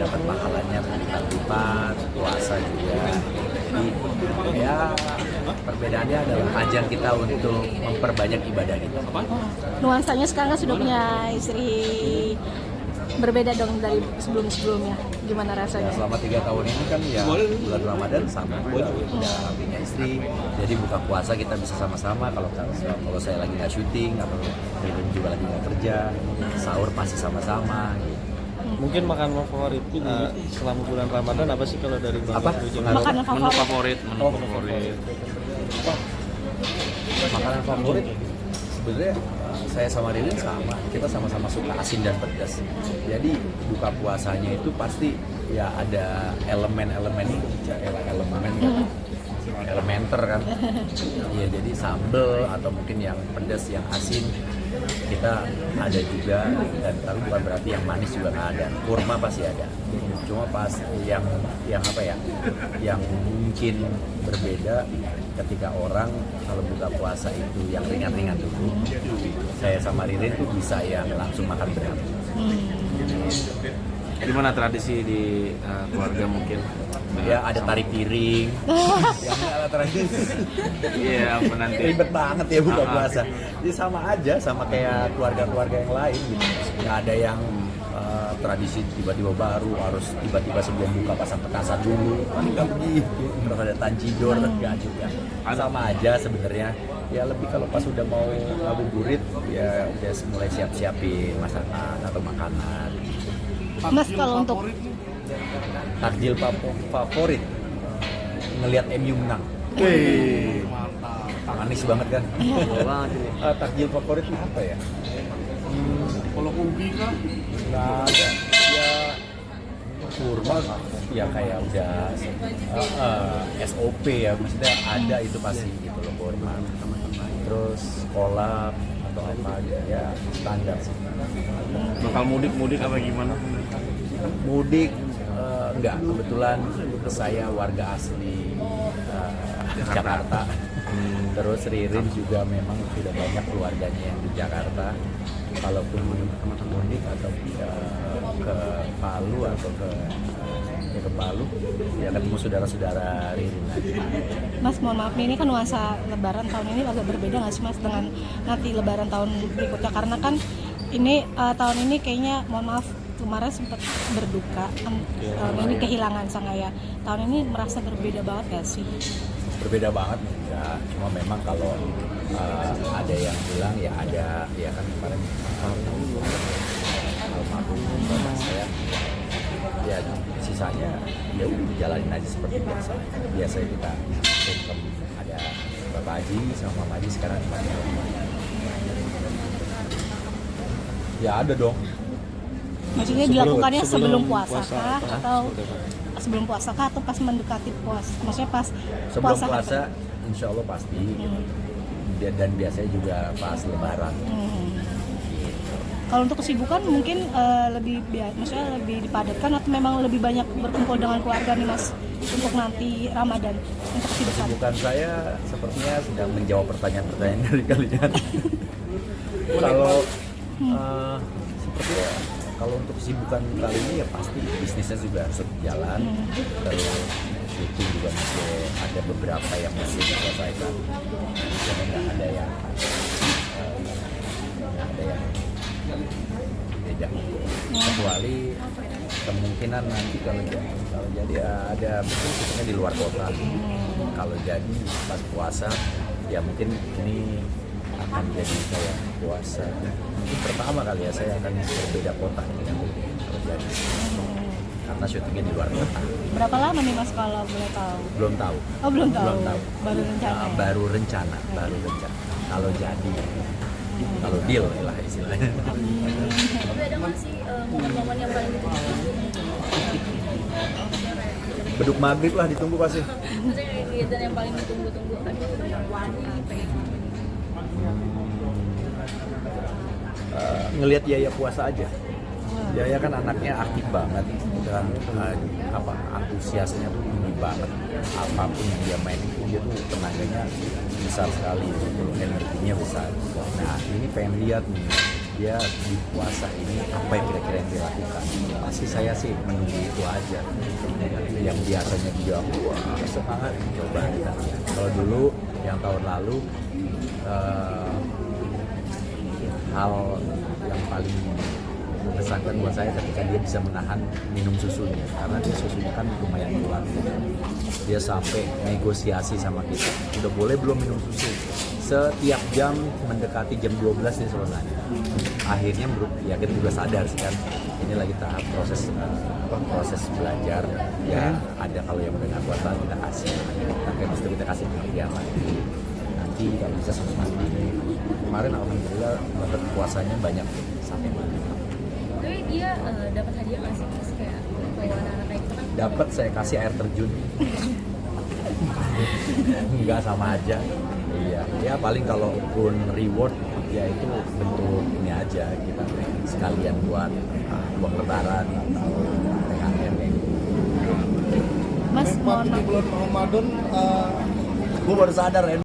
dapat pahalanya berlipat-lipat, puasa juga. Jadi ya perbedaannya adalah ajang kita untuk memperbanyak ibadah kita. Nuansanya sekarang kan sudah punya istri, berbeda dong dari sebelum-sebelumnya. Gimana Ya, rasanya? selama 3 tahun ini kan ya bulan Ramadan sama udah punya istri, jadi buka puasa kita bisa sama-sama. Kalau saya lagi nggak syuting atau Ririn juga lagi nggak kerja, sahur pasti sama-sama. Gitu. Mungkin makanan favorit selama bulan Ramadan apa sih kalau dari Bang Apa? Tujuh? Makanan Menu favorit. favorit, menu favorit. Makanan favorit sebenarnya saya sama Ririn sama, kita sama-sama suka asin dan pedas. Jadi buka puasanya itu pasti ya ada elemen-elemen elementer kan. Ya jadi sambel atau mungkin yang pedas, yang asin kita ada juga, dan tapi bukan berarti yang manis juga nggak ada. Kurma pasti ada. Cuma pas yang apa ya? Yang mungkin berbeda ketika orang kalau buka puasa itu yang ringan-ringan dulu. Saya sama Ririn tuh bisa yang langsung makan berat. Gimana tradisi di keluarga mungkin? Ya ada tarik piring. Yang ala tradisi. Iya, apa nanti? Ribet banget ya buka puasa. Jadi sama aja sama kayak keluarga-keluarga yang lain gitu. Nggak ada yang tradisi tiba-tiba baru harus tiba-tiba sebelum buka pasang petasan dulu. Nggak begitu. Terus ada tanjidor, nggak juga. Sama aja sebenarnya. Ya lebih kalau pas udah mau ngabuburit ya udah mulai siap-siapin masakan atau makanan. Mas, kalau untuk Takjil favorit ngelihat MU menang. Manis banget kan? Takjil favorit apa ya? Kalau ubi kan? Nggak ada. Ya kurma ya kayak udah SOP ya, maksudnya ada itu pasti gitu loh, kurma. Terus kolak atau apa aja ya standar sih. Bakal mudik apa gimana? Mudik enggak, kebetulan saya warga asli Jakarta. Terus Ririn juga memang sudah banyak keluarganya yang di Jakarta. Kalaupun mudik atau ke Palu atau ke Palu ya ketemu saudara-saudara Ririn aja. Mas, mohon maaf nih, ini kan nuansa Lebaran tahun ini agak berbeda nggak sih Mas dengan nanti Lebaran tahun berikutnya? Karena kan ini tahun ini kayaknya, mohon maaf, kemarin sempat berduka kan, tahun ini kehilangan sang ayah. Tahun ini merasa berbeda banget gak sih? Berbeda banget enggak, cuma memang kalau ada yang bilang ya ada ya kan kemarin almarhum bapak saya ya sisanya ya udah dijalanin aja seperti biasa. Biasanya kita sungkem, ada Bapak Haji sama Mama Haji sekarang di mana? Ya ada dong. Maksudnya dilakukannya sebelum puasa kah? apa? Atau sebelum puasa kah atau pas mendekati puasa? Maksudnya pas Sebelum puasa? puasa insya Allah pasti gitu. Dan biasanya juga pas Lebaran. Kalau untuk kesibukan mungkin maksudnya lebih dipadatkan atau memang lebih banyak berkumpul dengan keluarga nih Mas untuk nanti Ramadan untuk kesibukan? Bukan, saya sepertinya sedang menjawab pertanyaan-pertanyaan dari kalian. Kalau sepertinya kalau untuk kesibukan kali ini ya pasti bisnisnya juga harus jalan. Terus syuting juga masih ada beberapa yang masih diselesaikan. Jadi nggak ada yang beda. Kecuali kemungkinan nanti kalau jadi ya ada mungkin syutingnya di luar kota. Kalau jadi pas puasa ya mungkin ini akan jadi kayak puasa mungkin pertama kali ya saya akan berbeda kota kalau jadi karena syutingnya di luar kota. Berapa lama nih Mas kalau boleh tahu? Belum tahu. Oh, belum tahu. Belum tahu. Baru rencana. Ya? Baru rencana. Kalau jadi, kalau deal lah istilahnya. Tapi ada nggak sih momen-momen yang paling ditunggu? Beduk maghrib lah ditunggu pasti. Maksudnya kayak kegiatan yang paling ditunggu-tunggu kan? Ngelihat Yaya puasa aja. Yaya kan anaknya aktif banget dan antusiasnya tuh tinggi banget. Apapun yang dia main itu dia tuh tenaganya besar sekali, energinya besar. Nah ini pengen lihat nih dia di puasa ini apa yang kira-kira yang dilakukan. Pasti saya sih menunggu itu aja. Yang biasanya dia wah semangat coba kita. Kalau dulu yang tahun lalu hal yang paling mengesankan buat saya ketika dia bisa menahan minum susunya, karena dia susunya kan lumayan kuat. Dia sampai negosiasi sama kita, udah boleh belum minum susu. Setiap jam mendekati jam 12 dia selesai. Akhirnya ya kita juga sadar sih kan, ini lagi tahap proses belajar. Ya ada kalau yang udah nggak kuat banget kita kasih, tapi habis itu kita kasih pengertian lagi. Nanti kalau bisa sempat kemarin alhamdulillah dapat puasanya banyak sampai mana. Tapi dia dapat hadiah nggak sih Mas? Kayak kalau anak-anak kayak gitu kan Dapat saya kasih air terjun. Enggak sama aja. Iya, ya paling kalaupun reward ya itu bentuk ini aja kita sekalian buat uang lebaran atau THR kayak gitu. Mas, mohon Di maaf. bulan Ramadan Gue baru sadar